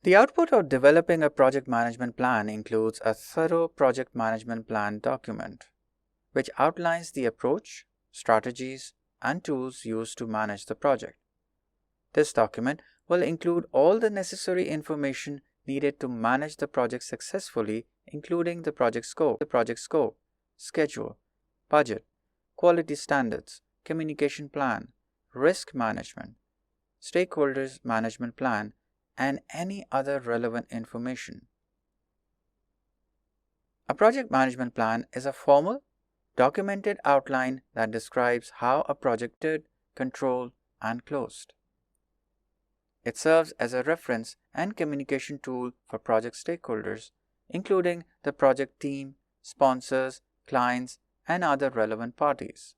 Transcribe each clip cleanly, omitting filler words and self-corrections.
The output of developing a project management plan includes a thorough project management plan document, which outlines the approach, strategies, and tools used to manage the project. This document will include all the necessary information needed to manage the project successfully, including the project scope, schedule, budget, quality standards, communication plan, risk management, stakeholders management plan, and any other relevant information. A project management plan is a formal, documented outline that describes how a project is controlled and closed. It serves as a reference and communication tool for project stakeholders, including the project team, sponsors, clients, and other relevant parties.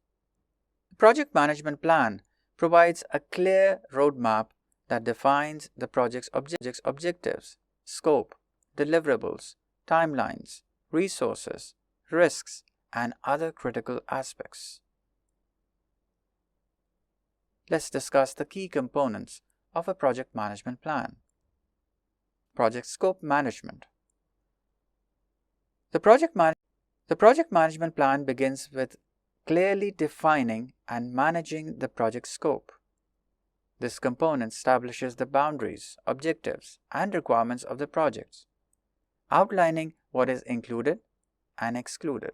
The project management plan provides a clear roadmap that defines the project's objectives, scope, deliverables, timelines, resources, risks, and other critical aspects. Let's discuss the key components of a project management plan. Project scope management. The project management plan begins with clearly defining and managing the project scope. This component establishes the boundaries, objectives, and requirements of the projects, outlining what is included and excluded.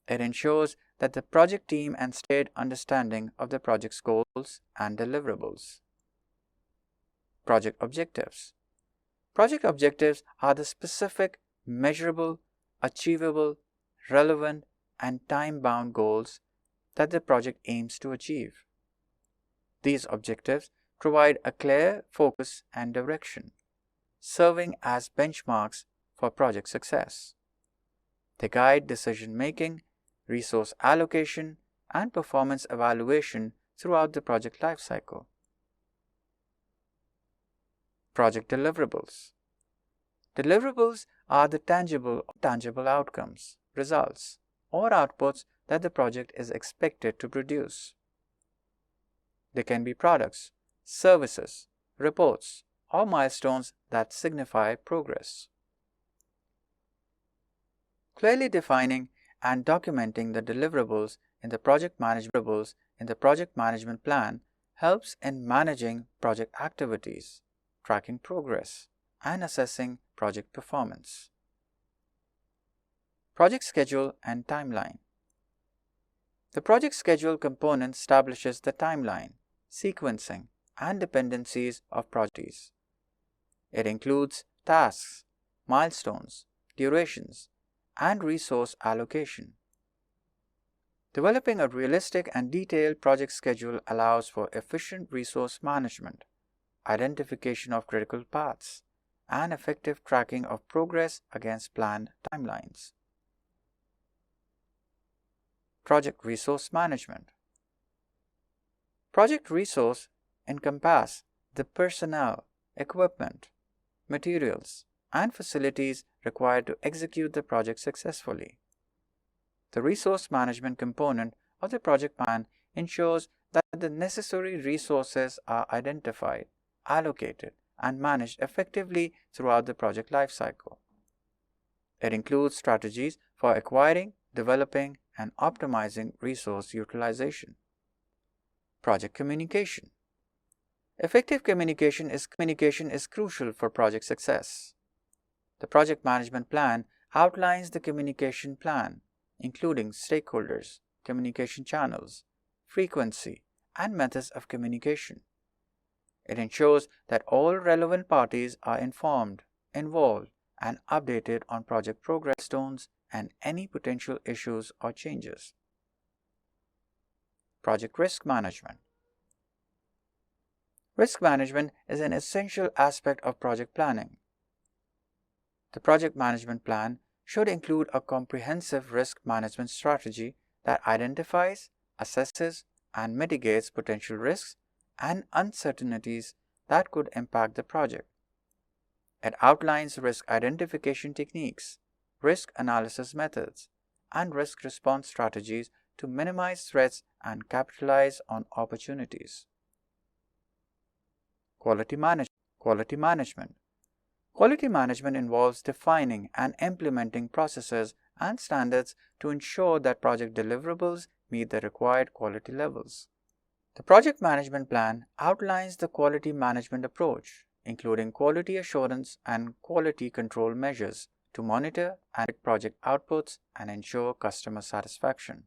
It ensures that the project team and shared understanding of the project's goals and deliverables. Project objectives. Project objectives are the specific, measurable, achievable, relevant, and time-bound goals that the project aims to achieve. These objectives provide a clear focus and direction, serving as benchmarks for project success. They guide decision-making, resource allocation, and performance evaluation throughout the project lifecycle. Project deliverables. Deliverables are the tangible outcomes, results, or outputs that the project is expected to produce. They can be products, services, reports, or milestones that signify progress. Clearly defining and documenting the deliverables in the project management plan helps in managing project activities, tracking progress, and assessing project performance. Project schedule and timeline. The project schedule component establishes the timeline, sequencing, and dependencies of projects. It includes tasks, milestones, durations, and resource allocation. Developing a realistic and detailed project schedule allows for efficient resource management, identification of critical paths, and effective tracking of progress against planned timelines. Project resource management. Project resource encompass the personnel, equipment, materials, and facilities required to execute the project successfully. The resource management component of the project plan ensures that the necessary resources are identified, allocated, and managed effectively throughout the project lifecycle. It includes strategies for acquiring, developing, and optimizing resource utilization. Project communication. Effective communication is crucial for project success. The project management plan outlines the communication plan, including stakeholders, communication channels, frequency, and methods of communication. It ensures that all relevant parties are informed, involved, and updated on project progress milestones and any potential issues or changes. Project risk management. Risk management is an essential aspect of project planning. The project management plan should include a comprehensive risk management strategy that identifies, assesses, and mitigates potential risks and uncertainties that could impact the project. It outlines risk identification techniques, risk analysis methods, and risk response strategies to minimize threats and capitalize on opportunities. Quality Quality management. Quality management involves defining and implementing processes and standards to ensure that project deliverables meet the required quality levels. The project management plan outlines the quality management approach, including quality assurance and quality control measures to monitor and project outputs and ensure customer satisfaction.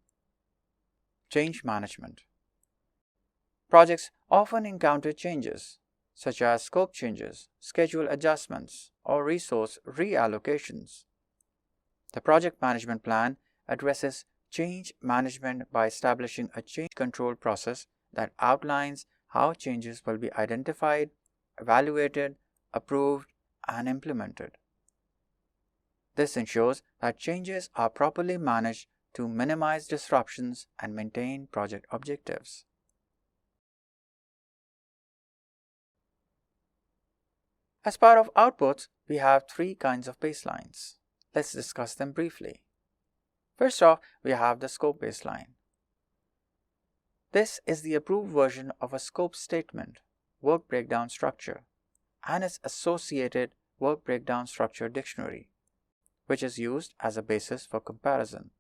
Change management. Projects often encounter changes, such as scope changes, schedule adjustments, or resource reallocations. The project management plan addresses change management by establishing a change control process that outlines how changes will be identified, evaluated, approved, and implemented. This ensures that changes are properly managed to minimize disruptions and maintain project objectives. As part of outputs, we have three kinds of baselines. Let's discuss them briefly. First off, we have the scope baseline. This is the approved version of a scope statement, work breakdown structure, and its associated work breakdown structure dictionary, which is used as a basis for comparison.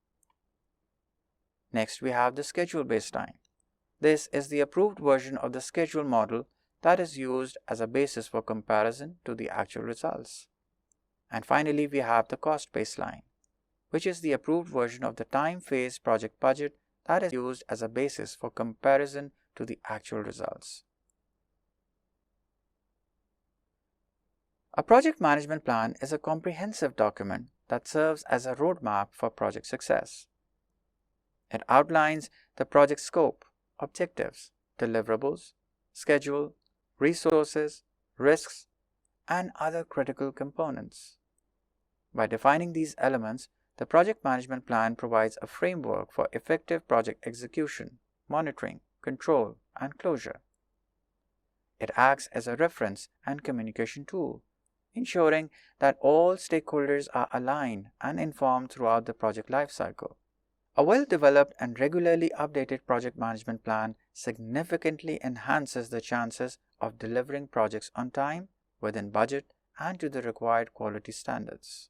Next, we have the schedule baseline. This is the approved version of the schedule model that is used as a basis for comparison to the actual results. And finally, we have the cost baseline, which is the approved version of the time phase project budget that is used as a basis for comparison to the actual results. A project management plan is a comprehensive document that serves as a roadmap for project success. It outlines the project scope, objectives, deliverables, schedule, resources, risks, and other critical components. By defining these elements, the project management plan provides a framework for effective project execution, monitoring, control, and closure. It acts as a reference and communication tool, ensuring that all stakeholders are aligned and informed throughout the project lifecycle. A well-developed and regularly updated project management plan significantly enhances the chances of delivering projects on time, within budget, and to the required quality standards.